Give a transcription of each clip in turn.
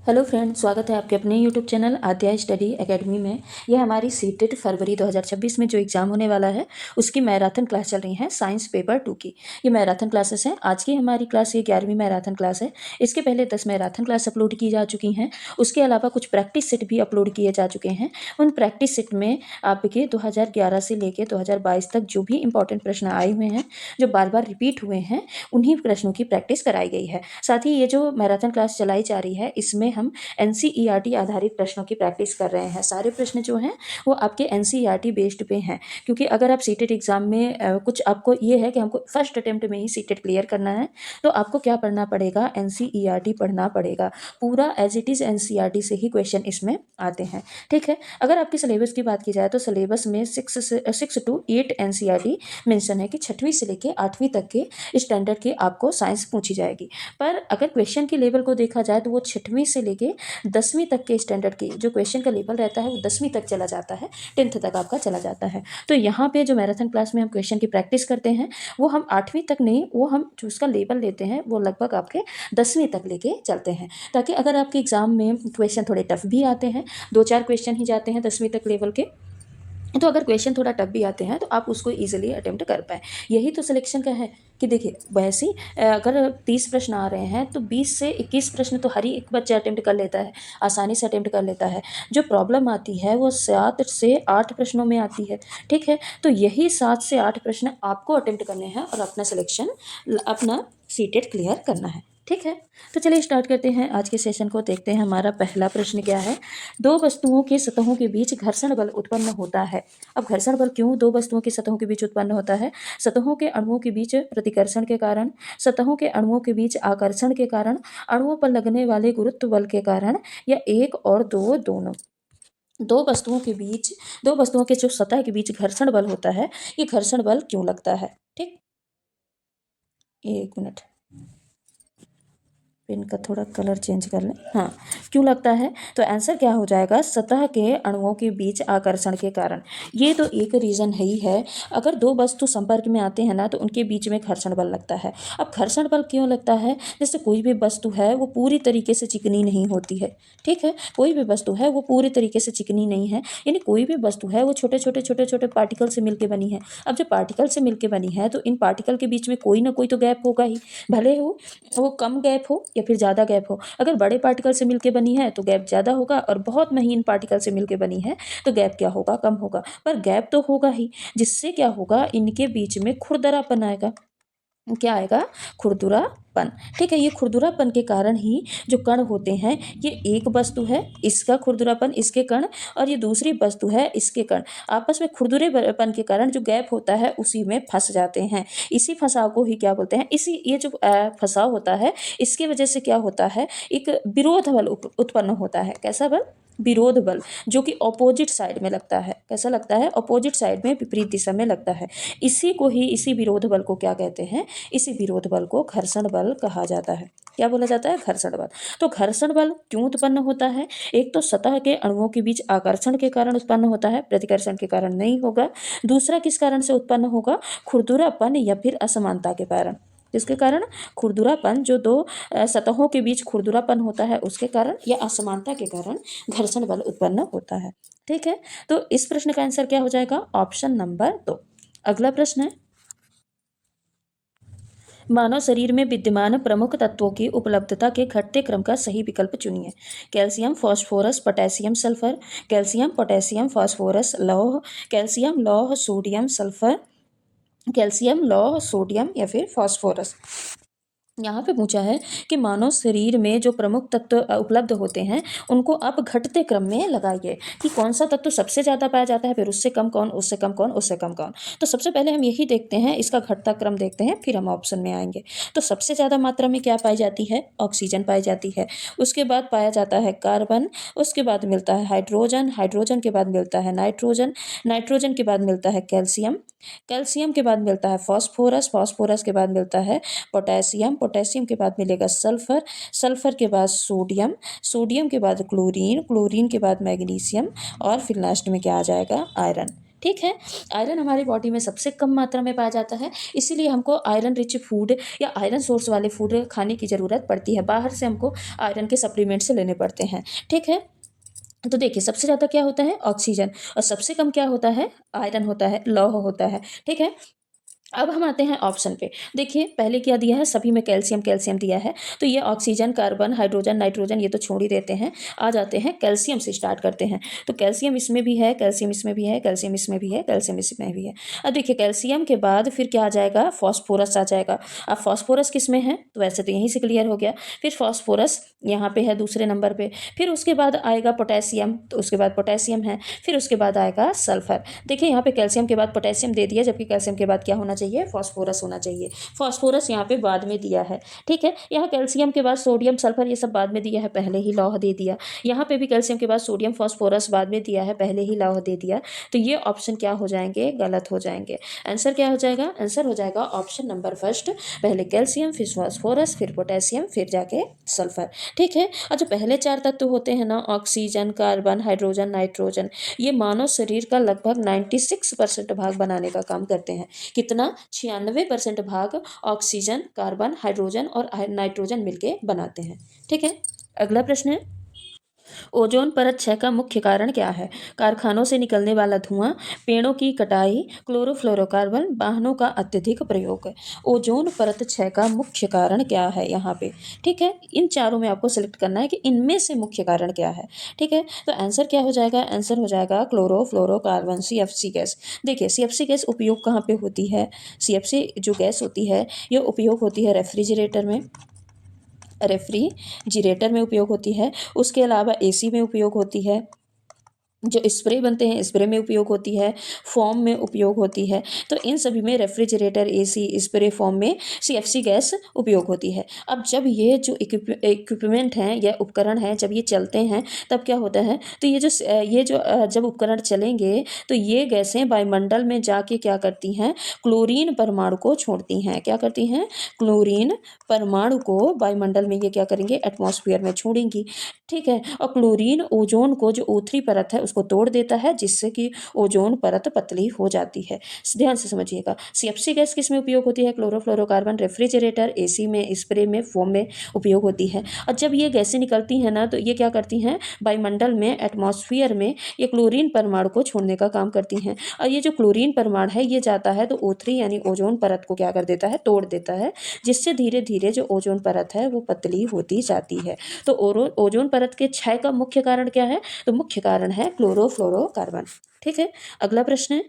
Hello friend, स्वागत है आपके अपने यूट्यूब चैनल आद्या स्टडी एकेडमी में। यह हमारी सीटेट फरवरी 2026 में जो एग्ज़ाम होने वाला है उसकी मैराथन क्लास चल रही है साइंस पेपर 2 की। ये मैराथन क्लासेस हैं। आज की हमारी क्लास ये 11वीं मैराथन क्लास है। इसके पहले 10 मैराथन क्लास अपलोड की जा चुकी हैं। उसके अलावा कुछ प्रैक्टिस सेट भी अपलोड किए जा चुके हैं। उन प्रैक्टिस सेट में आपके 2011 से लेकर 2022 तक जो भी इंपॉर्टेंट प्रश्न आए हुए हैं, जो बार बार रिपीट हुए हैं, उन्हीं प्रश्नों की प्रैक्टिस कराई गई है। साथ ही ये जो मैराथन क्लास चलाई जा रही है इसमें हम एनसीईआरटी आधारित प्रश्नों की प्रैक्टिस कर रहे हैं। सारे प्रश्न जो हैं वो आपके एनसीईआरटी बेस्ड पे हैं, क्योंकि अगर आप सीटेट एग्जाम में कुछ आपको ये है कि हमको फर्स्ट अटेम्प्ट में ही सीटेट क्लियर करना है, तो आपको क्या पढ़ना पड़ेगा, एनसीईआरटी पढ़ना पड़ेगा। पूरा एज इट इज़ एनसीईआरटी से ही क्वेश्चन इसमें आते हैं। ठीक है। अगर आपकी सिलेबस की बात की जाए तो सिलेबस में 6 to 8 एनसीईआरटी मेंशन है कि 6वीं से लेकर 8वीं तक के स्टैंडर्ड की आपको साइंस पूछी जाएगी। पर अगर क्वेश्चन के लेवल को देखा जाए तो वो 6वीं से लेके 10वीं तक के स्टैंडर्ड की जो क्वेश्चन का लेवल रहता है वो 10वीं तक चला जाता है, 10th तक आपका चला जाता है। तो यहाँ पे जो मैराथन क्लास में हम क्वेश्चन की प्रैक्टिस करते हैं वो हम 8वीं तक नहीं, वो हम जो उसका लेवल लेते हैं वो लगभग आपके 10वीं तक लेके चलते हैं, ताकि अगर आपके एग्जाम में क्वेश्चन थोड़े टफ भी आते हैं, 2-4 क्वेश्चन ही जाते हैं 10वीं तक लेवल के, तो अगर क्वेश्चन थोड़ा टफ भी आते हैं तो आप उसको इजीली अटेम्प्ट कर पाएँ। यही तो सिलेक्शन का है कि देखिए वैसे ही अगर 30 प्रश्न आ रहे हैं तो 20 से 21 प्रश्न तो हर ही एक बच्चा अटेम्प्ट कर लेता है, आसानी से अटेम्प्ट कर लेता है। जो प्रॉब्लम आती है वो 7 से 8 प्रश्नों में आती है। ठीक है। तो यही 7 से 8 प्रश्न आपको अटेम्प्ट करने हैं और अपना सिलेक्शन, अपना सीटेट क्लियर करना है। ठीक है। तो चलिए स्टार्ट करते हैं आज के सेशन को। देखते हैं हमारा पहला प्रश्न क्या है। दो वस्तुओं के सतहों के बीच घर्षण बल उत्पन्न होता है। अब घर्षण बल क्यों दो वस्तुओं की सतहों के बीच उत्पन्न होता है? सतहों के अणुओं के बीच प्रतिकर्षण के कारण, सतहों के अणुओं के बीच आकर्षण के कारण, अणुओं पर लगने वाले गुरुत्व बल के कारण, या एक और दो दोनों। दो वस्तुओं के जो सतह के बीच घर्षण बल होता है, ये घर्षण बल क्यों लगता है? ठीक, एक मिनट, पेन का थोड़ा कलर चेंज कर लें। हाँ, क्यों लगता है? तो आंसर क्या हो जाएगा, सतह के अणुओं के बीच आकर्षण के कारण। ये तो एक रीज़न है ही है। अगर दो वस्तु संपर्क में आते हैं ना तो उनके बीच में घर्षण बल लगता है। अब घर्षण बल क्यों लगता है? जैसे कोई भी वस्तु है वो पूरी तरीके से चिकनी नहीं होती है। ठीक है। कोई भी वस्तु है वो पूरी तरीके से चिकनी नहीं है, यानी कोई भी वस्तु है वो छोटे छोटे छोटे छोटे पार्टिकल से मिलकर बनी है। अब जब पार्टिकल से मिलकर बनी है तो इन पार्टिकल के बीच में कोई ना कोई तो गैप होगा ही, भले हो वो कम गैप हो या फिर ज़्यादा गैप हो। अगर बड़े पार्टिकल से मिलके बनी है तो गैप ज़्यादा होगा, और बहुत महीन पार्टिकल से मिलके बनी है तो गैप क्या होगा, कम होगा। पर गैप तो होगा ही, जिससे क्या होगा, इनके बीच में खुरदरापन आएगा। क्या आएगा? खुरदुरापन। ठीक है। ये खुरदुरापन के कारण ही जो कण होते हैं, ये एक वस्तु है इसका खुरदुरापन, इसके कण, और ये दूसरी वस्तु है इसके कण, आपस में खुरदुरेपन के कारण जो गैप होता है उसी में फंस जाते हैं। इसी फंसाव को ही क्या बोलते हैं, इसी ये जो फंसाव होता है इसकी वजह से क्या होता है, एक विरोध बल उत्पन्न होता है। कैसा बल? विरोध बल, जो कि ऑपोजिट साइड में लगता है। कैसा लगता है? ऑपोजिट साइड में, विपरीत दिशा में लगता है। इसी को ही, इसी विरोध बल को क्या कहते हैं? इसी विरोध बल को घर्षण बल कहा जाता है। क्या बोला जाता है? घर्षण बल। तो घर्षण बल क्यों उत्पन्न होता है? एक तो सतह के अणुओं के बीच आकर्षण के कारण उत्पन्न होता है, प्रतिकर्षण के कारण नहीं होगा। दूसरा किस कारण से उत्पन्न होगा? खुरदुरापन या फिर असमानता के कारण। किसके कारण? खुरदुरापन, जो दो सतहों के बीच खुरदुरापन होता है उसके कारण, या असमानता के कारण घर्षण बल उत्पन्न होता है। ठीक है। तो इस प्रश्न का आंसर क्या हो जाएगा? Option number 2। अगला प्रश्न है, मानव शरीर में विद्यमान प्रमुख तत्वों की उपलब्धता के घटते क्रम का सही विकल्प चुनिए। Calcium, phosphorus, potassium, sulphur. Calcium, potassium, phosphorus, लौह। कैल्शियम, लौह, सोडियम, सल्फर। कैल्शियम, लौह, सोडियम, या फिर फास्फोरस। यहाँ पे पूछा है कि मानव शरीर में जो प्रमुख तत्व उपलब्ध होते हैं उनको आप घटते क्रम में लगाइए, कि कौन सा तत्व सबसे ज़्यादा पाया जाता है, फिर उससे कम कौन, उससे कम कौन, उससे कम कौन। तो सबसे पहले हम यही देखते हैं, इसका घटता क्रम देखते हैं, फिर हम ऑप्शन में आएंगे। तो सबसे ज़्यादा मात्रा में क्या पाई जाती है? ऑक्सीजन पाई जाती है। उसके बाद पाया जाता है कार्बन। उसके बाद मिलता है हाइड्रोजन। हाइड्रोजन के बाद मिलता है नाइट्रोजन। नाइट्रोजन के बाद मिलता है कैल्शियम। कैल्शियम के बाद मिलता है फास्फोरस। फास्फोरस के बाद मिलता है पोटेशियम। पोटेशियम के बाद मिलेगा सल्फर। सल्फर के बाद सोडियम। सोडियम के बाद क्लोरीन। क्लोरीन के बाद मैग्नीशियम, और फिर लास्ट में क्या आ जाएगा? आयरन। ठीक है। आयरन हमारी बॉडी में सबसे कम मात्रा में पाया जाता है, इसीलिए हमको आयरन रिच फूड या आयरन सोर्स वाले फूड खाने की ज़रूरत पड़ती है। बाहर से हमको आयरन के सप्लीमेंट्स लेने पड़ते हैं। ठीक है। तो देखिए सबसे ज़्यादा क्या होता है? ऑक्सीजन, और सबसे कम क्या होता है? आयरन होता है, लौह होता है। ठीक है। अब हम आते हैं ऑप्शन पे। देखिए पहले क्या दिया है? सभी में कैल्शियम कैल्शियम दिया है, तो ये ऑक्सीजन, कार्बन, हाइड्रोजन, नाइट्रोजन ये तो छोड़ ही देते हैं। आ जाते हैं कैल्शियम से, स्टार्ट करते हैं। तो कैल्शियम इसमें भी है, कैल्शियम इसमें भी है, कैल्शियम इसमें भी है, कैल्शियम इसमें भी है। अब देखिए कैल्शियम के बाद फिर क्या आ जाएगा? फॉस्फोरस आ जाएगा। अब फॉस्फोरस किस में है? तो वैसे तो यहीं से क्लियर हो गया। फिर फॉस्फोरस यहाँ पे है दूसरे नंबर पे। फिर उसके बाद आएगा पोटेशियम, तो उसके बाद पोटेशियम है। फिर उसके बाद आएगा सल्फर। देखिए यहाँ पे कैल्शियम के बाद पोटेशियम दे दिया, जबकि कैल्शियम के बाद क्या होना चाहिए? फॉस्फोरस होना चाहिए। फॉस्फोरस यहाँ पे बाद में दिया है। ठीक है। यहाँ कैल्शियम के बाद सोडियम, सल्फर ये सब बाद में दिया है, पहले ही लौह दे दिया। यहाँ पे भी कैल्शियम के बाद सोडियम, फॉस्फोरस बाद में दिया है, पहले ही लौह दे दिया। तो ये ऑप्शन क्या हो जाएंगे? गलत हो जाएंगे। आंसर क्या हो जाएगा? आंसर हो जाएगा ऑप्शन नंबर फर्स्ट, पहले कैल्शियम, फिर फॉस्फोरस, फिर पोटेशियम, फिर जाके सल्फर। ठीक है। और जो पहले चार तत्व होते हैं ना, ऑक्सीजन, कार्बन, हाइड्रोजन, नाइट्रोजन, ये मानव शरीर का लगभग 96% भाग बनाने का काम करते हैं। कितना? 96% भाग ऑक्सीजन, कार्बन, हाइड्रोजन और नाइट्रोजन मिलके बनाते हैं। ठीक है। अगला प्रश्न है, ओजोन परत क्षय का मुख्य कारण क्या है? कारखानों से निकलने वाला धुआं, पेड़ों की कटाई, क्लोरोफ्लोरोकार्बन, वाहनों का अत्यधिक प्रयोग। ओजोन परत क्षय का मुख्य कारण क्या है यहाँ पे? ठीक है। इन चारों में आपको सिलेक्ट करना है कि इनमें से मुख्य कारण क्या है। ठीक है। तो आंसर क्या हो जाएगा? आंसर हो जाएगा क्लोरोफ्लोरोकार्बन, CFC गैस। देखिए CFC गैस उपयोग कहाँ पे होती है? CFC जो गैस होती है ये उपयोग होती है रेफ्रिजरेटर में, रेफ्रिजिरेटर में उपयोग होती है। उसके अलावा AC में उपयोग होती है, जो स्प्रे बनते हैं स्प्रे में उपयोग होती है, फोम में उपयोग होती है। तो इन सभी में रेफ्रिजरेटर, AC, स्प्रे, फोम में CFC गैस उपयोग होती है। अब जब ये जो इक्विपमेंट हैं या उपकरण हैं, जब ये चलते हैं तब क्या होता है? तो जब उपकरण चलेंगे तो ये गैसें वायुमंडल में जाके क्या करती हैं? क्लोरीन परमाणु को छोड़ती हैं। क्या करती हैं? क्लोरीन परमाणु को वायुमंडल में ये क्या करेंगे? एटमॉस्फेयर में छोड़ेंगी। ठीक है। और क्लोरीन ओजोन को, जो O3 परत है उसको तोड़ देता है, जिससे कि ओजोन परत पतली हो जाती है। ध्यान से समझिएगा। CFC गैस किस में उपयोग होती है? क्लोरोफ्लोरोकार्बन, रेफ्रिजरेटर, AC में, स्प्रे में, फोम में उपयोग होती है। और जब ये गैसें निकलती हैं ना तो ये क्या करती हैं? वायुमंडल में, एटमॉस्फेयर में ये क्लोरीन परमाणु को छोड़ने का काम करती हैं। और ये जो क्लोरीन परमाणु है ये जाता है तो O3 यानी ओजोन परत को क्या कर देता है? तोड़ देता है, जिससे धीरे धीरे जो ओजोन परत है वो पतली होती जाती है। तो ओजोन परत के क्षय का मुख्य कारण क्या है? तो मुख्य कारण है क्लोरोफ्लोरोकार्बन। ठीक है। अगला प्रश्न है,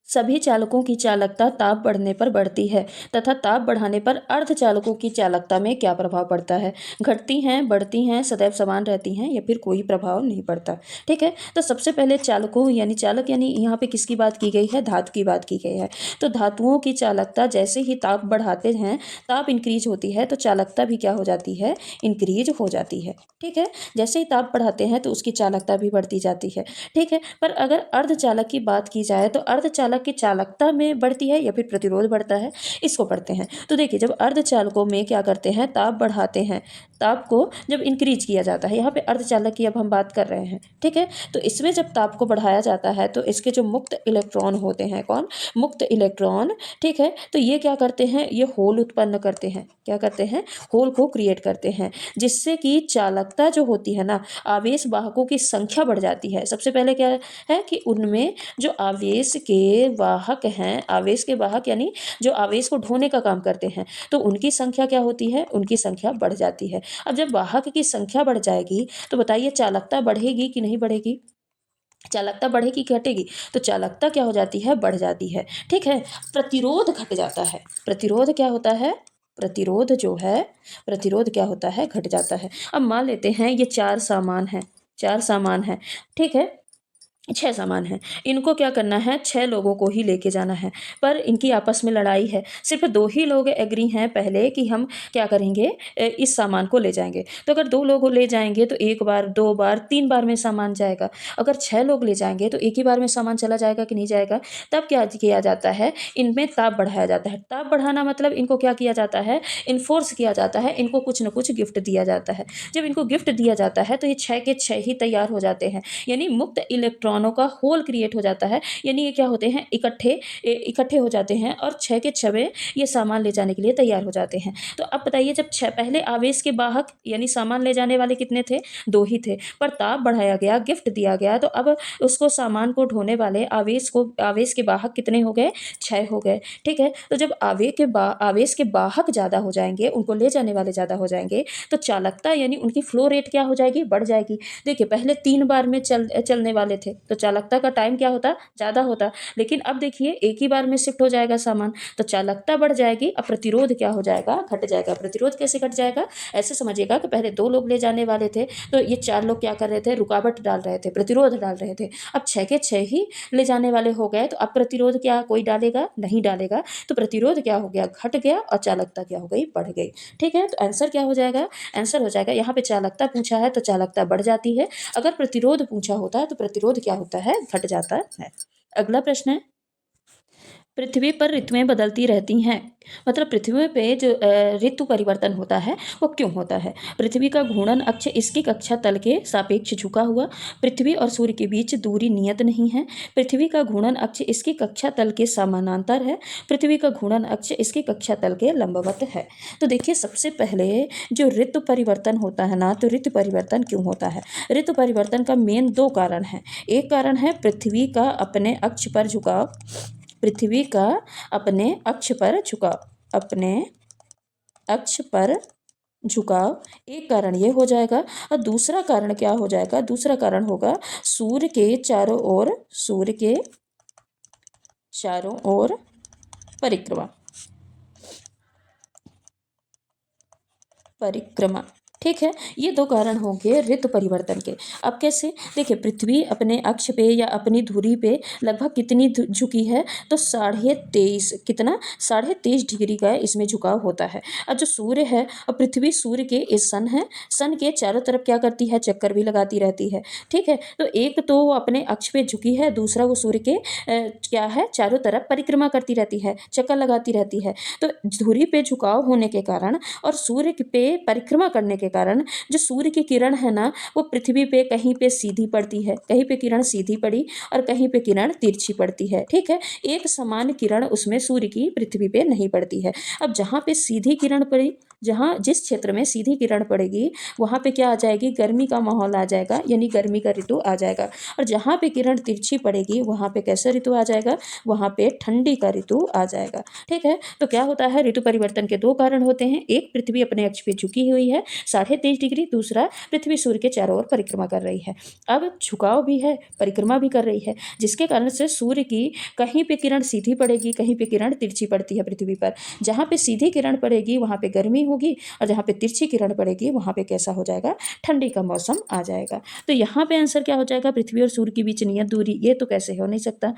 सभी चालकों की चालकता ताप बढ़ने पर बढ़ती है तथा ताप बढ़ाने पर अर्धचालकों की चालकता में क्या प्रभाव पड़ता है? घटती हैं, बढ़ती हैं, सदैव समान रहती हैं या फिर कोई प्रभाव नहीं पड़ता? ठीक है। तो सबसे पहले चालकों यानी चालक यानी यहाँ पे किसकी बात की गई है? धातु की बात की गई है। तो धातुओं की चालकता जैसे ही ताप बढ़ाते हैं, ताप इंक्रीज होती है तो चालकता भी क्या हो जाती है? इंक्रीज हो जाती है। ठीक है। जैसे ही ताप बढ़ाते हैं तो उसकी चालकता भी बढ़ती जाती है। ठीक है। पर अगर अर्धचालक की बात की जाए तो अर्धचालक की चालकता में बढ़ती है या फिर प्रतिरोध बढ़ता है, इसको पढ़ते हैं। तो देखिए जब अर्धचालकों में क्या करते हैं? ताप बढ़ाते हैं, ताप को जब इंक्रीज किया जाता है, यहाँ पे अर्धचालक की अब हम बात कर रहे हैं। ठीक है। तो इसमें जब ताप को बढ़ाया जाता है तो इसके जो मुक्त इलेक्ट्रॉन होते हैं, कौन? मुक्त इलेक्ट्रॉन। ठीक है। तो ये क्या करते हैं? ये होल उत्पन्न करते हैं। क्या करते हैं? होल को क्रिएट करते हैं, जिससे कि चालकता जो होती है ना, आवेश वाहकों की संख्या बढ़ जाती है। सबसे पहले क्या है कि उनमें जो आवेश के वाहक हैं, आवेश के वाहक यानी जो आवेश को ढोने का काम करते हैं, तो उनकी संख्या क्या होती है? उनकी संख्या बढ़ जाती है। अब जब वाहक की संख्या बढ़ जाएगी तो बताइए चालकता बढ़ेगी कि नहीं बढ़ेगी? चालकता बढ़ेगी कि घटेगी? तो चालकता क्या हो जाती है? बढ़ जाती है। ठीक है। प्रतिरोध घट जाता है। प्रतिरोध क्या होता है? प्रतिरोध जो है, प्रतिरोध क्या होता है? घट जाता है। अब मान लेते हैं ये चार सामान है, चार सामान है। ठीक है। 6 सामान हैं, इनको क्या करना है? 6 लोगों को ही लेके जाना है, पर इनकी आपस में लड़ाई है। सिर्फ 2 ही लोग एग्री हैं पहले कि हम क्या करेंगे? इस सामान को ले जाएंगे। तो अगर 2 लोग ले जाएंगे तो 1 बार, 2 बार, 3 बार में सामान जाएगा। अगर 6 लोग ले जाएंगे तो एक ही बार में सामान चला जाएगा कि नहीं जाएगा? तब क्या किया जाता है? इनमें ताप बढ़ाया जाता है। ताप बढ़ाना मतलब इनको क्या किया जाता है? इन्फोर्स किया जाता है, इनको कुछ न कुछ गिफ्ट दिया जाता है। जब इनको गिफ्ट दिया जाता है तो ये 6 के 6 ही तैयार हो जाते हैं, यानी मुक्त इलेक्ट्रॉन इलेक्ट्रॉनों का होल क्रिएट हो जाता है, यानी ये क्या होते हैं, इकट्ठे हो जाते हैं और 6 के 6 ये सामान ले जाने के लिए तैयार हो जाते हैं। तो अब बताइए, जब पहले आवेश के वाहक यानी सामान ले जाने वाले कितने थे, 2 ही थे, पर ताप बढ़ाया गया, गिफ्ट दिया गया, तो अब उसको सामान को ढोने वाले आवेश के वाहक कितने हो गए, 6 हो गए। ठीक है, तो जब आवेश के वाहक ज़्यादा हो जाएंगे, उनको ले जाने वाले ज़्यादा हो जाएंगे, तो चालकता यानी उनकी फ्लो रेट क्या हो जाएगी, बढ़ जाएगी। देखिए, पहले 3 बार में चलने वाले थे तो चालकता का टाइम क्या होता, ज़्यादा होता, लेकिन अब देखिए एक ही बार में शिफ्ट हो जाएगा सामान, तो चालकता बढ़ जाएगी, अब प्रतिरोध क्या हो जाएगा, घट जाएगा। प्रतिरोध कैसे घट जाएगा, ऐसे समझिएगा कि पहले 2 लोग ले जाने वाले थे, तो ये 4 लोग क्या कर रहे थे, रुकावट डाल रहे थे, प्रतिरोध डाल रहे थे। अब 6 के 6 ही ले जाने वाले हो गए, तो अब प्रतिरोध क्या कोई डालेगा, नहीं डालेगा, तो प्रतिरोध क्या हो गया, घट गया, और चालकता क्या हो गई, बढ़ गई। ठीक है, तो आंसर क्या हो जाएगा, आंसर हो जाएगा, यहाँ पे चालकता पूछा है तो चालकता बढ़ जाती है, अगर प्रतिरोध पूछा होता है तो प्रतिरोध क्या होता है, घट जाता है। अगला प्रश्न है, पृथ्वी पर ऋतुएं बदलती रहती हैं, मतलब पृथ्वी पे जो ऋतु परिवर्तन होता है वो क्यों होता है। पृथ्वी का घूर्णन अक्ष इसकी कक्षा तल के सापेक्ष झुका हुआ, पृथ्वी और सूर्य के बीच दूरी नियत नहीं है, पृथ्वी का घूर्णन अक्ष इसकी कक्षा तल के समानांतर है, पृथ्वी का घूर्णन अक्ष इसकी कक्षा तल के लंबवत है। तो देखिए, सबसे पहले जो ऋतु परिवर्तन होता है ना, तो ऋतु परिवर्तन क्यों होता है। ऋतु परिवर्तन का मेन 2 कारण है। एक कारण है पृथ्वी का अपने अक्ष पर झुकाव, पृथ्वी का अपने अक्ष पर झुकाव, अपने अक्ष पर झुकाव एक कारण ये हो जाएगा, और दूसरा कारण क्या हो जाएगा, दूसरा कारण होगा सूर्य के चारों ओर परिक्रमा। ठीक है, ये 2 कारण होंगे ऋतु परिवर्तन के। अब कैसे, देखिए, पृथ्वी अपने अक्ष पे या अपनी धुरी पे लगभग कितनी झुकी है, तो 23.5, कितना, 23.5 डिग्री का इसमें झुकाव होता है। अब जो सूर्य है, और पृथ्वी सूर्य के सन है, सन के चारों तरफ क्या करती है, चक्कर भी लगाती रहती है। ठीक है, तो एक तो वो अपने अक्ष पे झुकी है, दूसरा वो सूर्य के क्या है, चारों तरफ परिक्रमा करती रहती है, चक्कर लगाती रहती है। तो धुरी पे झुकाव होने के कारण और सूर्य पे परिक्रमा करने के कारण जो सूर्य की किरण है ना, वो पृथ्वी पे कहीं पे सीधी पड़ती है, कहीं पे किरण सीधी पड़ी और कहीं पे किरण तिरछी पड़ती है। ठीक है, एक समान किरण उसमें सूर्य की पृथ्वी पे नहीं पड़ती है। अब जहाँ पे सीधी किरण पड़ी, जहाँ जिस क्षेत्र में सीधी किरण पड़ेगी वहाँ पे क्या आ जाएगी, गर्मी का माहौल आ जाएगा, यानी गर्मी का ऋतु आ जाएगा। और जहाँ पे किरण तिरछी पड़ेगी वहाँ पे कैसा ऋतु आ जाएगा, वहाँ पे ठंडी का ऋतु आ जाएगा। ठीक है, तो क्या होता है, ऋतु परिवर्तन के 2 कारण होते हैं, एक पृथ्वी अपने अक्ष पे झुकी हुई है 23.5 डिग्री, दूसरा पृथ्वी सूर्य के चारों ओर परिक्रमा कर रही है। अब झुकाव भी है, परिक्रमा भी कर रही है, जिसके कारण से सूर्य की कहीं पे किरण सीधी पड़ेगी, कहीं पे किरण तिरछी पड़ती है पृथ्वी पर। जहाँ पे सीधी किरण पड़ेगी वहाँ पे गर्मी होगी, और जहाँ पे तिरछी किरण पड़ेगी वहाँ पे कैसा हो जाएगा, ठंडी का मौसम आ जाएगा। तो यहाँ पे आंसर क्या हो जाएगा, पृथ्वी और सूर्य के बीच नियत दूरी, ये तो कैसे हो नहीं सकता,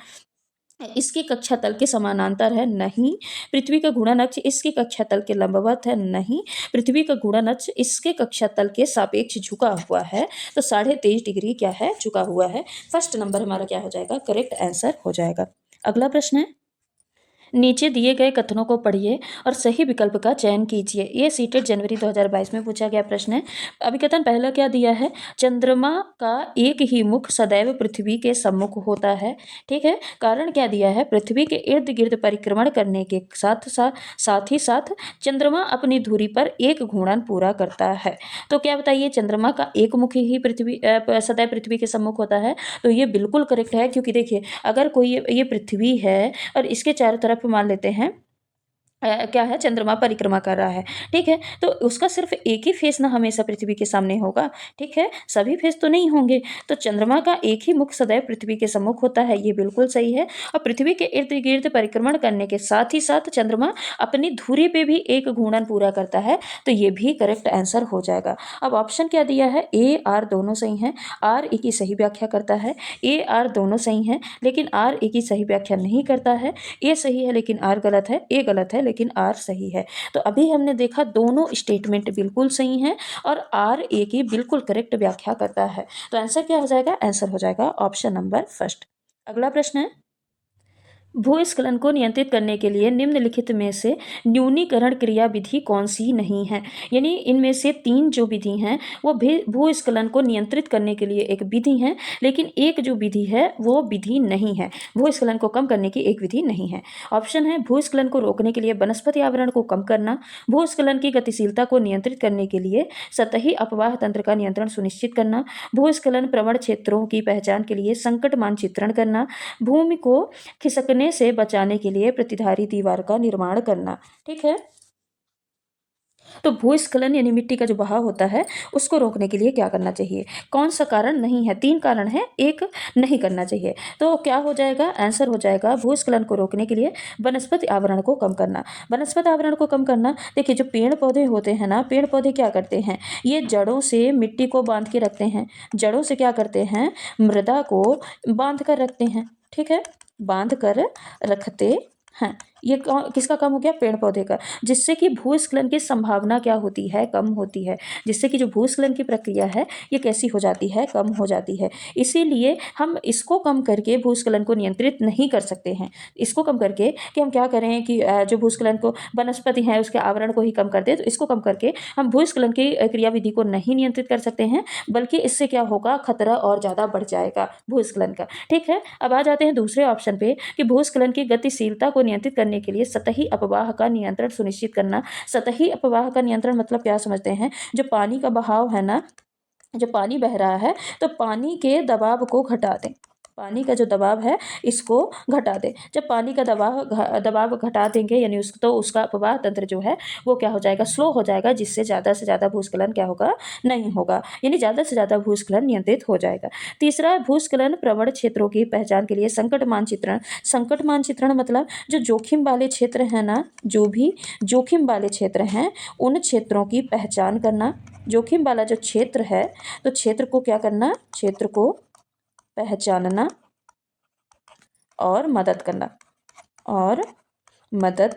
इसकी कक्षा तल के समानांतर है, नहीं, पृथ्वी का घूर्णन अक्ष इसकी कक्षा तल के लंबवत है, नहीं, पृथ्वी का घूर्णन अक्ष इसके कक्षा तल के सापेक्ष झुका हुआ है, तो 23.5 डिग्री क्या है, झुका हुआ है। फर्स्ट नंबर हमारा क्या हो जाएगा, करेक्ट आंसर हो जाएगा। अगला प्रश्न है, नीचे दिए गए कथनों को पढ़िए और सही विकल्प का चयन कीजिए। ये सीटेट जनवरी 2022 में पूछा गया प्रश्न है। अभिकथन पहला क्या दिया है, चंद्रमा का एक ही मुख सदैव पृथ्वी के सम्मुख होता है। ठीक है, कारण क्या दिया है, पृथ्वी के इर्द गिर्द परिक्रमण करने के साथ ही साथ चंद्रमा अपनी धुरी पर एक घूर्णन पूरा करता है। तो क्या बताइए, चंद्रमा का एक मुख ही सदैव पृथ्वी के सम्मुख होता है, तो ये बिल्कुल करेक्ट है, क्योंकि देखिए, अगर कोई ये पृथ्वी है और इसके चारों तरफ मान लेते हैं क्या है, चंद्रमा परिक्रमा कर रहा है। ठीक है, तो उसका सिर्फ एक ही फेस ना हमेशा पृथ्वी के सामने होगा। ठीक है, सभी फेस तो नहीं होंगे, तो चंद्रमा का एक ही मुख सदैव पृथ्वी के सम्मुख होता है, ये बिल्कुल सही है। और पृथ्वी के इर्द गिर्द परिक्रमण करने के साथ ही साथ चंद्रमा अपनी धुरी पे भी एक घूर्णन पूरा करता है, तो ये भी करेक्ट आंसर हो जाएगा। अब ऑप्शन क्या दिया है, ए आर दोनों सही हैं, आर ए की सही व्याख्या करता है, ए आर दोनों सही हैं लेकिन आर ए की सही व्याख्या नहीं करता है, ए सही है लेकिन आर गलत है, ए गलत है लेकिन आर सही है। तो अभी हमने देखा दोनों स्टेटमेंट बिल्कुल सही हैं और आर ए की बिल्कुल करेक्ट व्याख्या करता है। तो आंसर क्या हो जाएगा, आंसर हो जाएगा ऑप्शन नंबर फर्स्ट। अगला प्रश्न है, भूस्खलन को नियंत्रित करने के लिए निम्नलिखित में से न्यूनीकरण क्रिया विधि कौन सी नहीं है। यानी इनमें से 3 जो विधि हैं वो भूस्खलन को नियंत्रित करने के लिए एक विधि है, लेकिन एक जो विधि है वो विधि नहीं है, भूस्खलन को कम करने की एक विधि नहीं है। ऑप्शन है भूस्खलन को रोकने के लिए वनस्पति आवरण को कम करना, भूस्खलन की गतिशीलता को नियंत्रित करने के लिए सतही अपवाह तंत्र का नियंत्रण सुनिश्चित करना, भूस्खलन प्रवण क्षेत्रों की पहचान के लिए संकट मानचित्रण करना, भूमि को खिसकने से बचाने के लिए प्रतिधारी दीवार का निर्माण करना। ठीक है, तो भूस्खलन यानी मिट्टी का जो बहाव होता है उसको रोकने के लिए क्या करना चाहिए, कौन सा कारण नहीं है, 3 कारण है, एक नहीं करना चाहिए। तो क्या हो जाएगा, आंसर हो जाएगा भूस्खलन को रोकने के लिए वनस्पति आवरण को कम करना। वनस्पति आवरण को कम करना, देखिए जो पेड़ पौधे होते हैं ना, पेड़ पौधे क्या करते हैं, ये जड़ों से मिट्टी को बांध के रखते हैं, जड़ों से क्या करते हैं, मृदा को बांध कर रखते हैं। ठीक है, बांध कर रखते हैं। ये किसका कम हो गया, पेड़ पौधे का, जिससे कि भूस्खलन की संभावना क्या होती है, कम होती है, जिससे कि जो भूस्खलन की प्रक्रिया है ये कैसी हो जाती है, कम हो जाती है। इसीलिए हम इसको कम करके भूस्खलन को नियंत्रित नहीं कर सकते हैं। इसको कम करके कि हम क्या करें कि जो भूस्खलन को वनस्पति है उसके आवरण को ही कम कर दे, तो इसको कम करके हम भूस्खलन की क्रियाविधि को नहीं नियंत्रित कर सकते हैं, बल्कि इससे क्या होगा, खतरा और ज़्यादा बढ़ जाएगा भूस्खलन का। ठीक है, अब आ जाते हैं दूसरे ऑप्शन पे कि भूस्खलन की गतिशीलता को नियंत्रित करने के लिए सतही अपवाह का नियंत्रण सुनिश्चित करना। सतही अपवाह का नियंत्रण मतलब क्या समझते हैं, जो पानी का बहाव है ना, जो पानी बह रहा है तो पानी के दबाव को घटा दें, पानी का जो दबाव है इसको घटा दें। जब पानी का दबाव घटा देंगे यानी तो उसका अपवाह तंत्र जो है वो क्या हो जाएगा, स्लो हो जाएगा, जिससे ज़्यादा से ज़्यादा भूस्खलन क्या होगा, नहीं होगा, यानी ज़्यादा से ज़्यादा भूस्खलन नियंत्रित हो जाएगा। तीसरा, भूस्खलन प्रवण क्षेत्रों की पहचान के लिए संकट मानचित्रण। संकट मानचित्रण मतलब जो जोखिम वाले क्षेत्र हैं ना, जो भी जोखिम वाले क्षेत्र हैं उन क्षेत्रों की पहचान करना। जोखिम वाला जो क्षेत्र है तो क्षेत्र को क्या करना, क्षेत्र को पहचानना और मदद करना, और मदद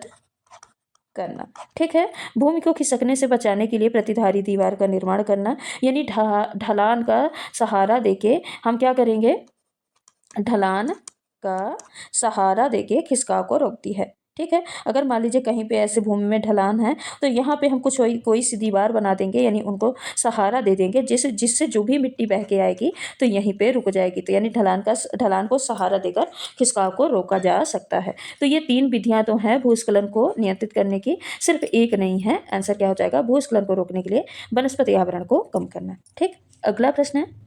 करना। ठीक है, भूमि को खिसकने से बचाने के लिए प्रतिधारी दीवार का निर्माण करना, यानी ढलान का सहारा देके हम क्या करेंगे, ढलान का सहारा देके खिसकाव को रोकती है। ठीक है, अगर मान लीजिए कहीं पे ऐसे भूमि में ढलान है तो यहाँ पे हम कुछ कोई सी दीवार बना देंगे, यानी उनको सहारा दे देंगे, जिससे जो भी मिट्टी बह के आएगी तो यहीं पे रुक जाएगी। तो यानी ढलान को सहारा देकर खिसकाव को रोका जा सकता है। तो ये 3 विधियाँ तो हैं भूस्खलन को नियंत्रित करने की, सिर्फ एक नहीं है। आंसर क्या हो जाएगा, भूस्खलन को रोकने के लिए वनस्पति आवरण को कम करना। ठीक, अगला प्रश्न है,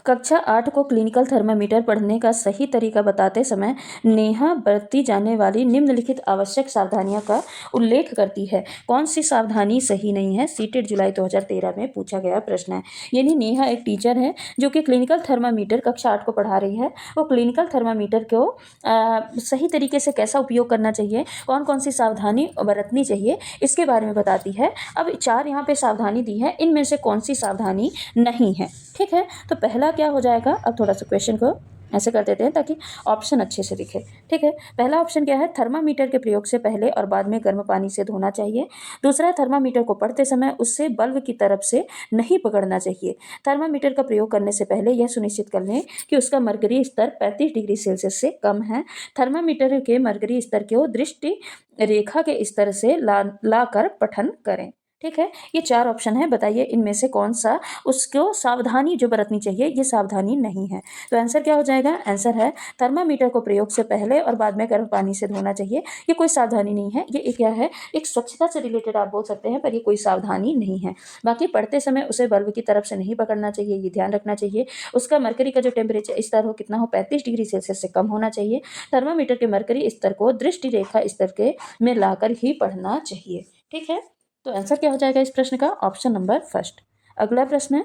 कक्षा 8 को क्लिनिकल थर्मामीटर पढ़ने का सही तरीका बताते समय नेहा बरती जाने वाली निम्नलिखित आवश्यक सावधानियों का उल्लेख करती है। कौन सी सावधानी सही नहीं है, सीटेट जुलाई 2013 में पूछा गया प्रश्न है। यानी नेहा एक टीचर है जो कि क्लिनिकल थर्मामीटर कक्षा 8 को पढ़ा रही है। वो क्लिनिकल थर्मामीटर को सही तरीके से कैसा उपयोग करना चाहिए, कौन कौन सी सावधानी बरतनी चाहिए, इसके बारे में बताती है। अब 4 यहाँ पे सावधानी दी है, इनमें से कौन सी सावधानी नहीं है। ठीक है, तो पहला क्या हो जाएगा, अब थोड़ा सा क्वेश्चन को ऐसे कर देते हैं ताकि ऑप्शन अच्छे से दिखे। ठीक है, पहला ऑप्शन क्या है, थर्मामीटर के प्रयोग से पहले और बाद में गर्म पानी से धोना चाहिए। दूसरा, थर्मामीटर को पढ़ते समय उससे बल्ब की तरफ से नहीं पकड़ना चाहिए। थर्मामीटर का प्रयोग करने से पहले यह सुनिश्चित कर लें कि उसका मरकरी स्तर 35 डिग्री सेल्सियस से कम है। थर्मामीटर के मरकरी स्तर को दृष्टि रेखा के स्तर से ला कर पठन करें। ठीक है, ये 4 ऑप्शन है, बताइए इनमें से कौन सा उसको सावधानी जो बरतनी चाहिए ये सावधानी नहीं है। तो आंसर क्या हो जाएगा, आंसर है थर्मामीटर को प्रयोग से पहले और बाद में गर्म पानी से धोना चाहिए। ये कोई सावधानी नहीं है, ये क्या है, एक स्वच्छता से रिलेटेड आप बोल सकते हैं, पर ये कोई सावधानी नहीं है। बाकी पढ़ते समय उसे बल्ब की तरफ से नहीं पकड़ना चाहिए, ये ध्यान रखना चाहिए। उसका मरकरी का जो टेम्परेचर स्तर हो कितना हो, 35 डिग्री सेल्सियस से कम होना चाहिए। थर्मामीटर के मरकरी स्तर को दृष्टि रेखा स्तर के में लाकर ही पढ़ना चाहिए। ठीक है, तो आंसर क्या हो जाएगा इस प्रश्न का, ऑप्शन नंबर फर्स्ट। अगला प्रश्न है,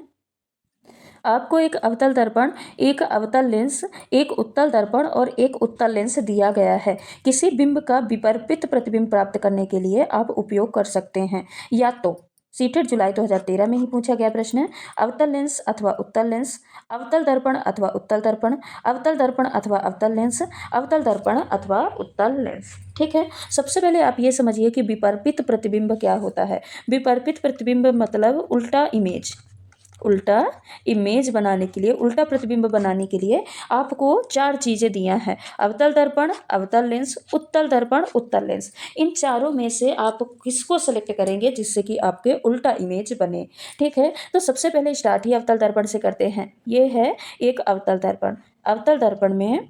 आपको एक अवतल दर्पण, एक अवतल लेंस, एक उत्तल दर्पण और एक उत्तल लेंस दिया गया है। किसी बिंब का विपरीत प्रतिबिंब प्राप्त करने के लिए आप उपयोग कर सकते हैं या तो, सीटेट जुलाई 2013 में ही पूछा गया प्रश्न है, अवतल लेंस अथवा उत्तल लेंस, अवतल दर्पण अथवा उत्तल दर्पण, अवतल दर्पण अथवा अवतल लेंस, अवतल दर्पण अथवा उत्तल लेंस। ठीक है, सबसे पहले आप ये समझिए कि विपरीत प्रतिबिंब क्या होता है। विपरीत प्रतिबिंब मतलब उल्टा इमेज, उल्टा इमेज बनाने के लिए, उल्टा प्रतिबिंब बनाने के लिए आपको 4 चीज़ें दिया है। अवतल दर्पण, अवतल लेंस, उत्तल दर्पण, उत्तल लेंस। इन चारों में से आप किसको सेलेक्ट करेंगे जिससे कि आपके उल्टा इमेज बने। ठीक है, तो सबसे पहले स्टार्ट ही अवतल दर्पण से करते हैं। ये है एक अवतल दर्पण। अवतल दर्पण में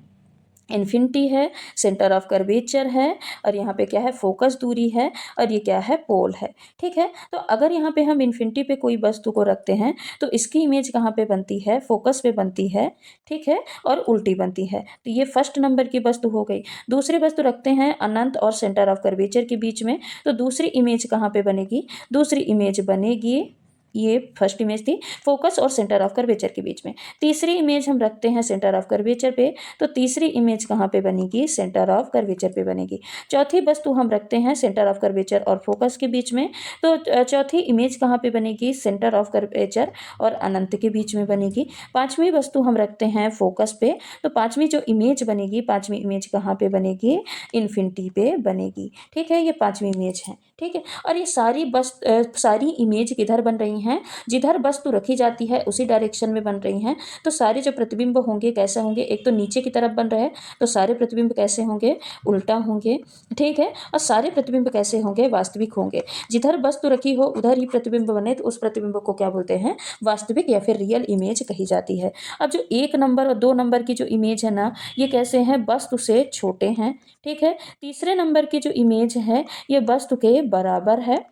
इन्फिनिटी है, सेंटर ऑफ कर्वेचर है, और यहाँ पे क्या है, फोकस दूरी है, और ये क्या है, पोल है। ठीक है, तो अगर यहाँ पे हम इन्फिनिटी पे कोई वस्तु को रखते हैं तो इसकी इमेज कहाँ पे बनती है, फोकस पे बनती है। ठीक है, और उल्टी बनती है। तो ये फर्स्ट नंबर की वस्तु हो गई। दूसरी वस्तु रखते हैं अनंत और सेंटर ऑफ कर्वेचर के बीच में, तो दूसरी इमेज कहाँ पे बनेगी, दूसरी इमेज बनेगी, ये फर्स्ट इमेज थी, फोकस और सेंटर ऑफ कर्वेचर के बीच में। तीसरी इमेज हम रखते हैं सेंटर ऑफ कर्वेचर पे, तो तीसरी इमेज कहाँ पे बनेगी, सेंटर ऑफ कर्वेचर पे बनेगी। चौथी वस्तु हम रखते हैं सेंटर ऑफ कर्वेचर और फोकस के बीच में, तो चौथी इमेज कहाँ पे बनेगी, सेंटर ऑफ कर्वेचर और अनंत के बीच में बनेगी। पांचवी वस्तु हम रखते हैं फोकस पे, तो पांचवी जो इमेज बनेगी, पांचवी इमेज कहाँ पे बनेगी, इन्फिनिटी पे बनेगी। ठीक है, ये पांचवी इमेज है। ठीक है, और ये सारी इमेज किधर बन रही हैं, जिधर वस्तु रखी जाती है उसी डायरेक्शन में बन रही हैं। तो सारे जो प्रतिबिंब होंगे कैसे होंगे, एक तो नीचे की तरफ बन रहे हैं तो सारे प्रतिबिंब कैसे होंगे, उल्टा होंगे। ठीक है, और सारे प्रतिबिंब कैसे होंगे, वास्तविक होंगे। जिधर वस्तु रखी हो उधर ही प्रतिबिंब बने तो उस प्रतिबिंब को क्या बोलते हैं, वास्तविक या फिर रियल इमेज कही जाती है। अब जो 1 नंबर और 2 नंबर की जो इमेज है ना, ये कैसे हैं, वस्तु से छोटे हैं। ठीक है, तीसरे नंबर की जो इमेज है ये वस्तु के बराबर है,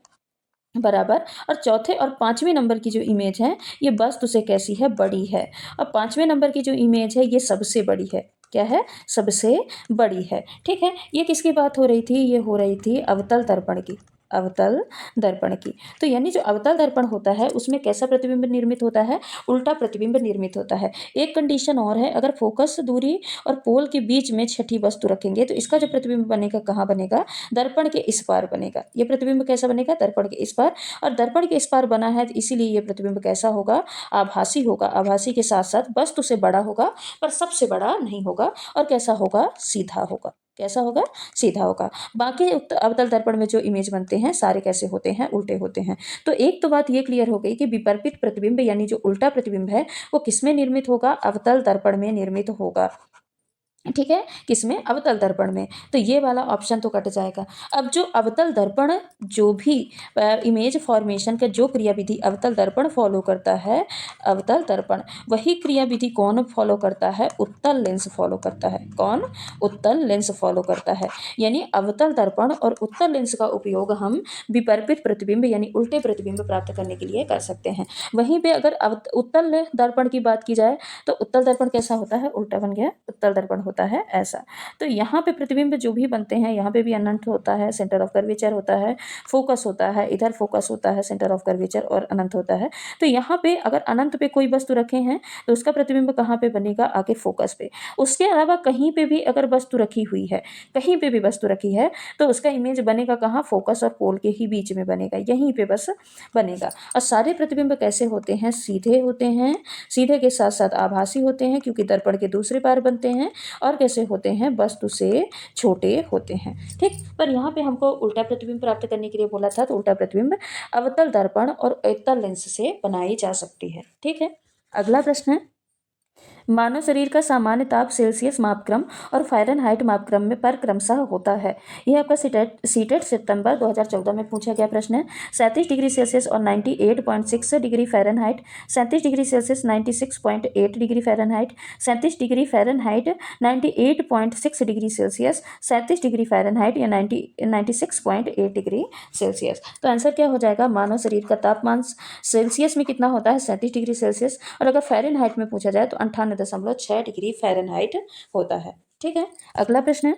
बराबर। और चौथे और पांचवें नंबर की जो इमेज है ये वस्तु से कैसी है, बड़ी है। और पांचवें नंबर की जो इमेज है ये सबसे बड़ी है। क्या है, सबसे बड़ी है। ठीक है, ये किसकी बात हो रही थी, ये हो रही थी अवतल दर्पण की, अवतल दर्पण की। तो यानी जो अवतल दर्पण होता है उसमें कैसा प्रतिबिंब निर्मित होता है, उल्टा प्रतिबिंब निर्मित होता है। एक कंडीशन और है, अगर फोकस दूरी और पोल के बीच में छठी वस्तु रखेंगे तो इसका जो प्रतिबिंब बनेगा कहाँ बनेगा, दर्पण के इस पार बनेगा। ये प्रतिबिंब कैसा बनेगा, दर्पण के इस पार। और दर्पण के इस पार बना है तो इसीलिए ये प्रतिबिंब कैसा होगा, आभासी होगा। आभासी के साथ साथ वस्तु से बड़ा होगा पर सबसे बड़ा नहीं होगा। और कैसा होगा, सीधा होगा। कैसा होगा, सीधा होगा। बाकी अवतल दर्पण में जो इमेज बनते हैं सारे कैसे होते हैं, उल्टे होते हैं। तो एक तो बात ये क्लियर हो गई कि विपरीत प्रतिबिंब यानी जो उल्टा प्रतिबिंब है वो किसमें निर्मित होगा, अवतल दर्पण में निर्मित होगा। ठीक है, किसमें, अवतल दर्पण में। तो ये वाला ऑप्शन तो कट जाएगा। अब जो अवतल दर्पण, जो भी इमेज फॉर्मेशन का जो क्रियाविधि अवतल दर्पण फॉलो करता है, अवतल दर्पण, वही क्रियाविधि कौन फॉलो करता है, उत्तल लेंस फॉलो करता है। कौन, उत्तल लेंस फॉलो करता है। यानी अवतल दर्पण और उत्तल लेंस का उपयोग हम विपरीत प्रतिबिंब यानी उल्टे प्रतिबिंब प्राप्त करने के लिए कर सकते हैं। वहीं पे अगर उत्तल दर्पण की बात की जाए तो उत्तल दर्पण कैसा होता है, उल्टा बन गया, उत्तल दर्पण होता है ऐसा। तो यहाँ पे प्रतिबिंब जो भी बनते हैं, यहाँ पे भी अनंत होता है, सेंटर ऑफ कर्वेचर होता है, फोकस होता है, इधर फोकस होता है, सेंटर ऑफ कर्वेचर और अनंत होता है। तो यहाँ पे अगर अनंत पे कोई वस्तु रखे हैं तो उसका प्रतिबिंब कहाँ पे बनेगा, आगे फोकस पे। उसके अलावा कहीं पे भी अगर वस्तु रखी हुई है, कहीं पे भी वस्तु रखी है तो उसका इमेज बनेगा कहाँ, फोकस और पोल के ही बीच में बनेगा, यहीं पे बस बनेगा। और सारे प्रतिबिंब कैसे होते हैं, सीधे होते हैं, सीधे के साथ साथ आभासी होते हैं क्योंकि दर्पण के दूसरे पार बनते हैं, और कैसे होते हैं, वस्तु से छोटे होते हैं। ठीक, पर यहाँ पे हमको उल्टा प्रतिबिंब प्राप्त करने के लिए बोला था, तो उल्टा प्रतिबिंब अवतल दर्पण और उत्तल लेंस से बनाई जा सकती है। ठीक है, अगला प्रश्न है, मानव शरीर का सामान्य ताप सेल्सियस मापक्रम और फ़ारेनहाइट मापक्रम में पर क्रमशः होता है। यह आपका सीटेट सितंबर 2014 में पूछा गया प्रश्न है। 37 डिग्री सेल्सियस और 98.6 degree Fahrenheit, 37 degree Celsius 96.8 degree Fahrenheit, 37 degree Fahrenheit 98.6 degree Celsius, 37 degree Fahrenheit या 96.8 डिग्री सेल्सियस। तो आंसर क्या हो जाएगा, मानव शरीर का तापमान सेल्सियस में कितना होता है, 37 डिग्री सेल्सियस, और अगर फ़ारेनहाइट में पूछा जाए तो 98.6 डिग्री फ़ारेनहाइट होता है। ठीक है, अगला प्रश्न है,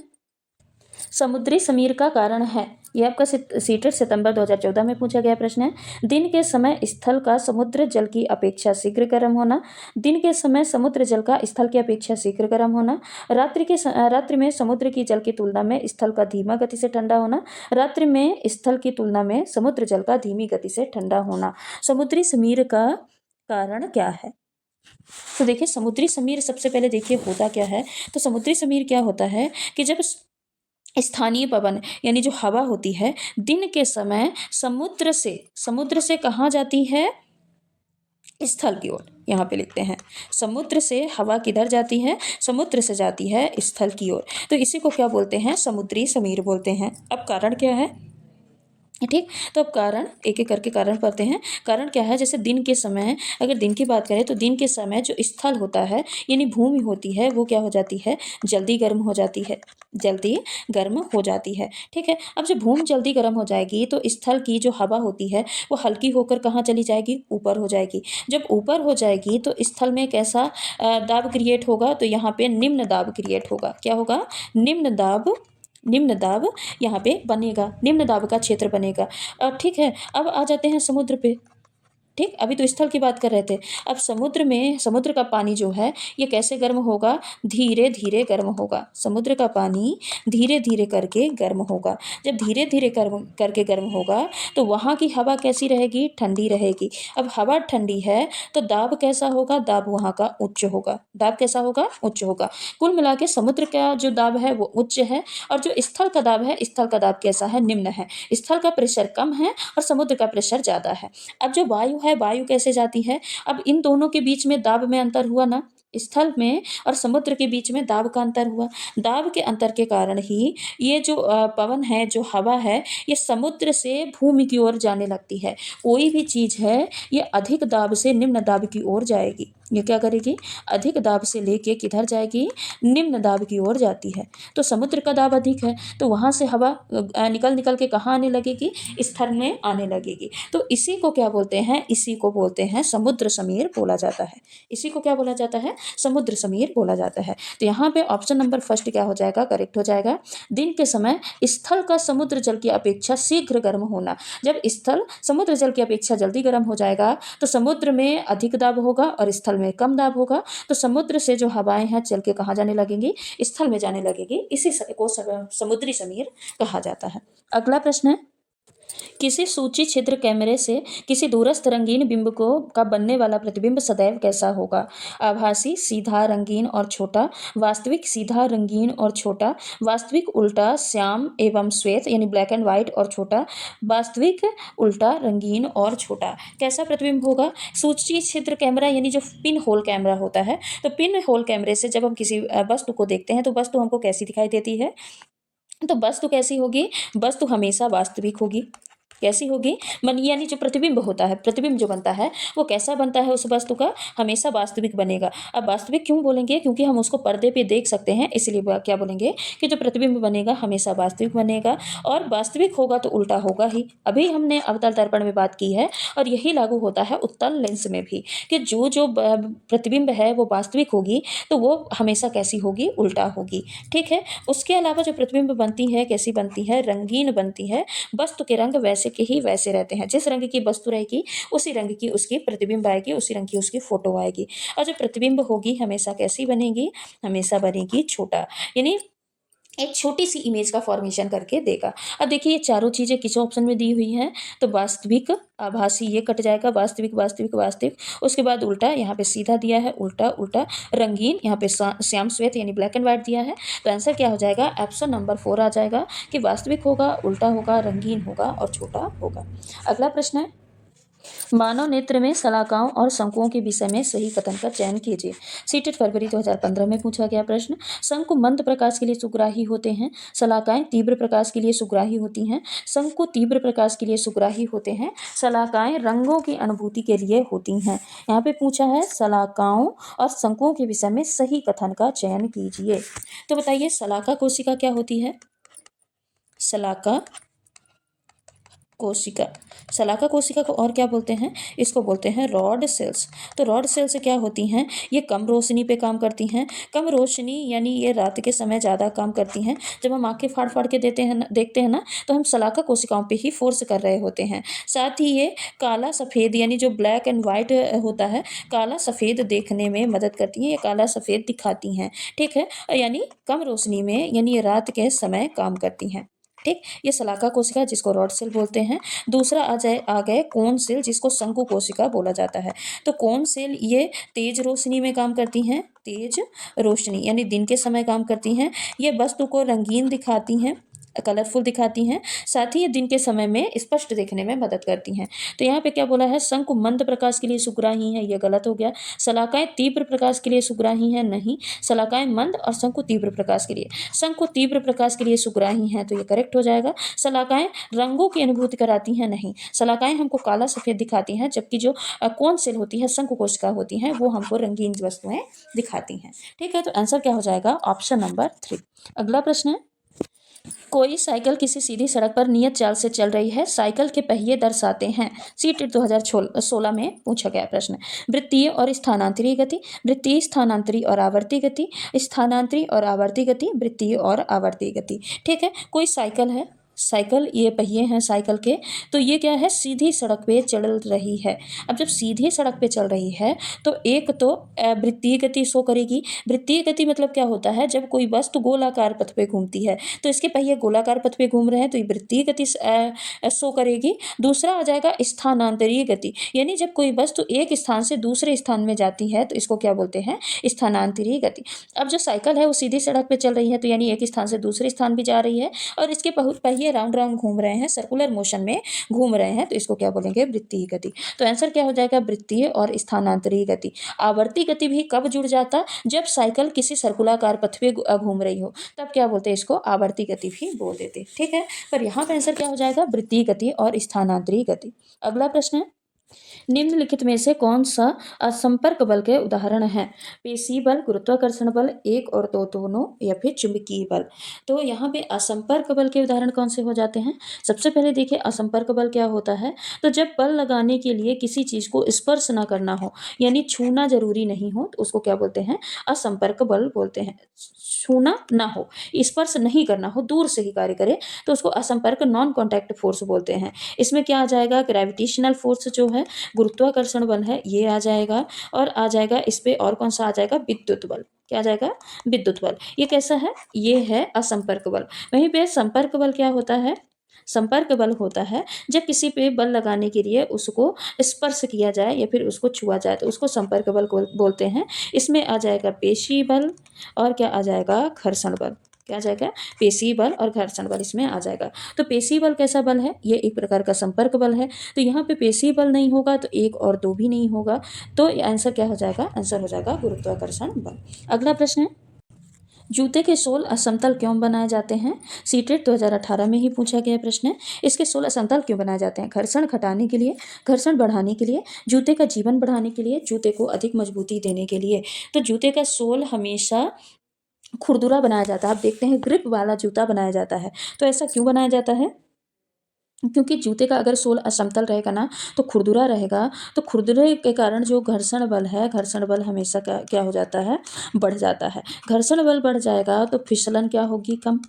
समुद्री समीर का कारण है। यह आपका सीटेट सितंबर 2014 में पूछा गया प्रश्न है। दिन के समय स्थल का समुद्र जल की अपेक्षा शीघ्र गर्म होना, दिन के समय समुद्र जल का स्थल की अपेक्षा शीघ्र गर्म होना, रात्रि में समुद्र की जल की तुलना में स्थल का धीमा गति से ठंडा होना, रात्रि में स्थल की तुलना में समुद्र जल का धीमी गति से ठंडा होना। समुद्री समीर का कारण क्या है। तो देखिए, समुद्री समीर सबसे पहले देखिए होता क्या है। तो समुद्री समीर क्या होता है कि जब स्थानीय पवन यानी जो हवा होती है दिन के समय समुद्र से कहाँ जाती है, स्थल की ओर, यहाँ पे लिखते हैं समुद्र से हवा किधर जाती है, समुद्र से जाती है स्थल की ओर, तो इसी को क्या बोलते हैं, समुद्री समीर बोलते हैं। अब कारण क्या है, ठीक, तो अब कारण एक एक करके कारण पढ़ते हैं। कारण क्या है, जैसे दिन के समय, अगर दिन की बात करें तो दिन के समय जो स्थल होता है यानी भूमि होती है वो क्या हो जाती है, जल्दी गर्म हो जाती है, जल्दी गर्म हो जाती है। ठीक है, अब जब भूमि जल्दी गर्म हो जाएगी तो स्थल की जो हवा होती है वो हल्की होकर कहाँ चली जाएगी, ऊपर हो जाएगी। जब ऊपर हो जाएगी तो स्थल में कैसा दाब क्रिएट होगा, तो यहाँ पे निम्न दाब क्रिएट होगा। क्या होगा, निम्न दाब, निम्न दाब यहाँ पे बनेगा, निम्न दाब का क्षेत्र बनेगा। ठीक है, अब आ जाते हैं समुद्र पे। ठीक, अभी तो स्थल की बात कर रहे थे। अब समुद्र में, समुद्र का पानी जो है ये कैसे गर्म होगा, धीरे धीरे गर्म होगा। समुद्र का पानी धीरे धीरे करके गर्म होगा। जब धीरे धीरे गर्म करके गर्म होगा तो वहाँ की हवा कैसी रहेगी, ठंडी रहेगी। अब हवा ठंडी है तो दाब कैसा होगा, दाब वहाँ का उच्च होगा। दाब कैसा होगा, उच्च होगा। कुल मिला के समुद्र का जो दाब है वो उच्च है, और जो स्थल का दाब है, स्थल का दाब कैसा है, निम्न है। स्थल का प्रेशर कम है और समुद्र का प्रेशर ज़्यादा है। अब जो वायु है, वायु कैसे जाती है, अब इन दोनों के बीच में दाब में अंतर हुआ ना, स्थल में और समुद्र के बीच में दाब का अंतर हुआ। दाब के अंतर के कारण ही ये जो पवन है, जो हवा है, ये समुद्र से भूमि की ओर जाने लगती है। कोई भी चीज़ है ये अधिक दाब से निम्न दाब की ओर जाएगी। ये क्या करेगी, अधिक दाब से लेके किधर जाएगी, निम्न दाब की ओर जाती है। तो समुद्र का दाब अधिक है तो वहाँ से हवा निकल निकल के कहाँ आने लगेगी, स्थल में आने लगेगी। तो इसी को क्या बोलते हैं, इसी को बोलते हैं समुद्र समीर बोला जाता है। इसी को क्या बोला जाता है, समुद्र समीर बोला जाता है। तो यहाँ पे ऑप्शन नंबर फर्स्ट क्या हो जाएगा, करेक्ट हो जाएगा। दिन के समय स्थल का समुद्र जल की अपेक्षा शीघ्र गर्म होना। जब स्थल समुद्र जल की अपेक्षा जल्दी गर्म हो जाएगा तो समुद्र में अधिक दाब होगा और स्थल में कम दाब होगा। तो समुद्र से जो हवाएं हैं चल के कहाँ जाने लगेंगी, स्थल में जाने लगेगी। इसी को समुद्री समीर कहा जाता है। अगला प्रश्न है, किसी सूची छिद्र कैमरे से किसी दूरस्थ रंगीन बिंब को का बनने वाला प्रतिबिंब सदैव कैसा होगा। आभासी, सीधा, रंगीन और छोटा, वास्तविक, सीधा, रंगीन और छोटा, वास्तविक, उल्टा, श्याम एवं श्वेत यानी ब्लैक एंड व्हाइट और छोटा, वास्तविक, उल्टा, रंगीन और छोटा। कैसा प्रतिबिंब होगा, सूची छिद्र कैमरा यानी जो पिन होल कैमरा होता है, तो पिन होल कैमरे से जब हम किसी वस्तु को देखते हैं तो वस्तु हमको कैसी दिखाई देती है, तो वस्तु कैसी होगी, वस्तु हमेशा वास्तविक होगी। कैसी होगी, मन यानी जो प्रतिबिंब होता है, प्रतिबिंब जो बनता है वो कैसा बनता है, उस वस्तु का हमेशा वास्तविक बनेगा। अब वास्तविक क्यों बोलेंगे, क्योंकि हम उसको पर्दे पे देख सकते हैं, इसलिए क्या बोलेंगे कि जो प्रतिबिंब बनेगा हमेशा वास्तविक बनेगा। और वास्तविक होगा तो उल्टा होगा ही। अभी हमने अवतल दर्पण में बात की है और यही लागू होता है उत्तल लेंस में भी, कि जो जो प्रतिबिंब है वो वास्तविक होगी तो वो हमेशा कैसी होगी, उल्टा होगी। ठीक है, उसके अलावा जो प्रतिबिंब बनती है कैसी बनती है, रंगीन बनती है। वस्तु के रंग वैसे के ही वैसे रहते हैं, जिस रंग की वस्तु रहेगी उसी रंग की उसकी प्रतिबिंब आएगी, उसी रंग की उसकी फोटो आएगी। और जो प्रतिबिंब होगी हमेशा कैसी बनेगी, हमेशा बनेगी छोटा, यानी एक छोटी सी इमेज का फॉर्मेशन करके देगा। अब देखिए ये चारों चीज़ें किस ऑप्शन में दी हुई हैं, तो वास्तविक, आभासी ये कट जाएगा, वास्तविक वास्तविक वास्तविक, उसके बाद उल्टा, यहाँ पे सीधा दिया है, उल्टा उल्टा, रंगीन, यहाँ पे श्याम श्वेत यानी ब्लैक एंड व्हाइट दिया है। तो आंसर क्या हो जाएगा, ऑप्शन नंबर 4 आ जाएगा कि वास्तविक होगा, उल्टा होगा, रंगीन होगा और छोटा होगा। अगला प्रश्न है, मानव नेत्र में शलाकाओं और शंकुओं के विषय में सही कथन का चयन कीजिए। सीटेट फरवरी 2015 में पूछा गया प्रश्न। शंकु मंद प्रकाश के लिए सुग्राही होते हैं, शलाकाएं तीव्र प्रकाश के लिए सुग्राही होती हैं। शंकु तीव्र प्रकाश के लिए सुग्राही होते हैं, शलाकाएं रंगों की अनुभूति के लिए होती हैं। यहाँ पे पूछा है शलाकाओं और शंकुओं के विषय में सही कथन का चयन कीजिए। तो बताइए शलाका कोशिका क्या होती है, शलाका कोशिका, शलाका कोशिका को और क्या बोलते हैं, इसको बोलते हैं रॉड सेल्स। तो रॉड सेल्स क्या होती हैं, ये कम रोशनी पे काम करती हैं। कम रोशनी यानी ये रात के समय ज़्यादा काम करती हैं। जब हम आंखें फाड़ फाड़ के देखते हैं ना तो हम शलाका कोशिकाओं पे ही फोर्स कर रहे होते हैं। साथ ही ये काला सफ़ेद यानी जो ब्लैक एंड वाइट होता है, काला सफ़ेद देखने में मदद करती हैं, ये काला सफ़ेद दिखाती हैं। ठीक है, यानी कम रोशनी में यानी ये रात के समय काम करती हैं। ठीक, ये शलाका कोशिका जिसको रॉड सेल बोलते हैं। दूसरा आ गए कोन सेल जिसको शंकु कोशिका बोला जाता है। तो कोन सेल ये तेज रोशनी में काम करती हैं, तेज रोशनी यानी दिन के समय काम करती हैं। ये वस्तु को रंगीन दिखाती हैं, कलरफुल दिखाती हैं, साथ ही ये दिन के समय में स्पष्ट देखने में मदद करती हैं। तो यहाँ पे क्या बोला है, शंकु मंद प्रकाश के लिए सुग्राही है, ये गलत हो गया। शलाकाएं तीव्र प्रकाश के लिए सुग्राही है, नहीं। शलाकाएं मंद और शंकु तीव्र प्रकाश के लिए, शंकु तीव्र प्रकाश के लिए सुग्राही हैं, तो ये करेक्ट हो जाएगा। शलाकाएं रंगों की अनुभूति कराती हैं, नहीं। शलाकाएं हमको काला सफेद दिखाती हैं, जबकि जो कौन सेल होती है, शंकु कोशिका होती हैं, वो हमको रंगीन वस्तुएं दिखाती हैं। ठीक है, तो आंसर क्या हो जाएगा, ऑप्शन नंबर 3। अगला प्रश्न है, कोई साइकिल किसी सीधी सड़क पर नियत चाल से चल रही है, साइकिल के पहिए दर्शाते हैं। सीटेट 2016 में पूछा गया प्रश्न। वृत्तीय और स्थानांतरीय गति, वृत्तीय स्थानांतरी और आवर्ती गति, स्थानांतरी और आवर्ती गति, वृत्तीय और आवर्ती गति। ठीक है, कोई साइकिल है, साइकिल ये पहिए हैं साइकिल के, तो ये क्या है, सीधी सड़क पे चल रही है। अब जब सीधी सड़क पे चल रही है तो एक तो वृत्तीय गति शो करेगी। वृत्तीय गति मतलब क्या होता है, जब कोई वस्तु गोलाकार पथ पे घूमती है, तो इसके पहिए गोलाकार पथ पे घूम रहे हैं, तो ये वृत्तीय गति शो करेगी। दूसरा आ जाएगा स्थानांतरीय गति, यानी जब कोई वस्तु एक स्थान से दूसरे स्थान में जाती है तो इसको क्या बोलते हैं, स्थानांतरीय गति। अब जो साइकिल है वो सीधी सड़क पे चल रही है, तो यानी एक स्थान से दूसरे स्थान भी जा रही है और इसके पहिए राउंड राउंड घूम रहे हैं, सर्कुलर मोशन में घूम रहे हैं, तो इसको क्या बोलेंगे, वृत्तीय गति। तो आंसर क्या हो जाएगा, वृत्तीय और स्थानांतरीय गति। आवर्ती गति भी कब जुड़ जाता, जब साइकिल किसी सर्कुलाकार पथ पे घूम रही हो, तब क्या बोलते हैं, इसको आवर्ती गति भी बोल देते। ठीक है, पर यहाँ पे आंसर क्या हो जाएगा, वृत्तीय गति और स्थानांतरीय गति। अगला प्रश्न है, निम्नलिखित में से कौन सा असंपर्क बल के उदाहरण है। पेशी बल, गुरुत्वाकर्षण बल, एक और दो दोनों, या फिर चुंबकीय बल। तो यहाँ पे असंपर्क बल के उदाहरण कौन से हो जाते हैं। सबसे पहले देखिए, असंपर्क बल क्या होता है, तो जब बल लगाने के लिए किसी चीज को स्पर्श ना करना हो, यानी छूना जरूरी नहीं हो, तो उसको क्या बोलते हैं, असंपर्क बल बोलते हैं। छूना ना हो, स्पर्श नहीं करना हो, दूर से ही कार्य करे, तो उसको असंपर्क नॉन कॉन्टैक्ट फोर्स बोलते हैं। इसमें क्या आ जाएगा, ग्रेविटेशनल फोर्स जो है, गुरुत्वाकर्षण बल है, ये आ जाएगा। और आ जाएगा इस पे और कौन सा आ जाएगा, विद्युत बल। क्या आ जाएगा, विद्युत बल। ये कैसा है, ये है असंपर्क बल। वहीं पे संपर्क बल क्या होता है, संपर्क बल होता है जब किसी पे बल लगाने के लिए उसको स्पर्श किया जाए या फिर उसको छुआ जाए, तो उसको संपर्क बल बोलते हैं। इसमें आ जाएगा पेशी बल और क्या आ जाएगा, घर्षण बल। क्या आ जाएगा, पेशी बल और घर्षण बल इसमें आ जाएगा। तो पेशी बल कैसा बल है, ये एक प्रकार का संपर्क बल है। तो यहाँ पे पेशी बल नहीं होगा तो एक और दो भी नहीं होगा, तो आंसर क्या हो जाएगा, आंसर हो जाएगा गुरुत्वाकर्षण बल। अगला प्रश्न है, जूते के सोल असमतल क्यों बनाए जाते हैं। सीटेट 2018 में ही पूछा गया प्रश्न है। इसके सोल असमतल क्यों बनाए जाते हैं, घर्षण घटाने के लिए, घर्षण बढ़ाने के लिए, जूते का जीवन बढ़ाने के लिए, जूते को अधिक मजबूती देने के लिए। तो जूते का सोल हमेशा खुरदुरा बनाया जाता है। आप देखते हैं ग्रिप वाला जूता बनाया जाता है, तो ऐसा क्यों बनाया जाता है, क्योंकि जूते का अगर सोल असमतल रहेगा ना तो खुरदुरा रहेगा, तो खुरदुरे के कारण जो घर्षण बल है, घर्षण बल हमेशा क्या हो जाता है, बढ़ जाता है। घर्षण बल बढ़ जाएगा तो फिसलन क्या होगी, कम।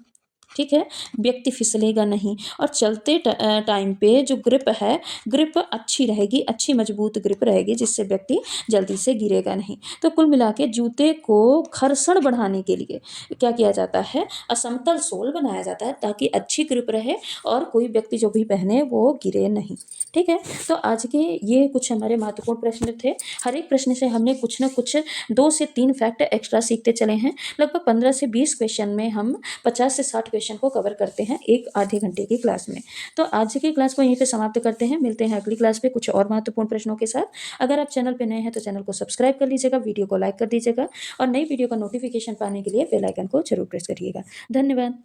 ठीक है, व्यक्ति फिसलेगा नहीं और चलते टाइम पे जो ग्रिप है, ग्रिप अच्छी रहेगी, अच्छी मजबूत ग्रिप रहेगी, जिससे व्यक्ति जल्दी से गिरेगा नहीं। तो कुल मिला के जूते को घर्षण बढ़ाने के लिए क्या किया जाता है, असमतल सोल बनाया जाता है, ताकि अच्छी ग्रिप रहे और कोई व्यक्ति जो भी पहने वो गिरे नहीं। ठीक है, तो आज के ये कुछ हमारे महत्वपूर्ण प्रश्न थे। हर एक प्रश्न से हमने कुछ न कुछ 2 से 3 फैक्ट एक्स्ट्रा सीखते चले हैं। लगभग 15 से 20 क्वेश्चन में हम 50 से 60 क्वेश्चन को कवर करते हैं एक आधे घंटे की क्लास में। तो आज की क्लास को यहीं पे समाप्त करते हैं, मिलते हैं अगली क्लास पे कुछ और महत्वपूर्ण प्रश्नों के साथ। अगर आप चैनल पे नए हैं तो चैनल को सब्सक्राइब कर लीजिएगा, वीडियो को लाइक कर दीजिएगा और नई वीडियो का नोटिफिकेशन पाने के लिए बेल आइकन को जरूर प्रेस करिएगा। धन्यवाद।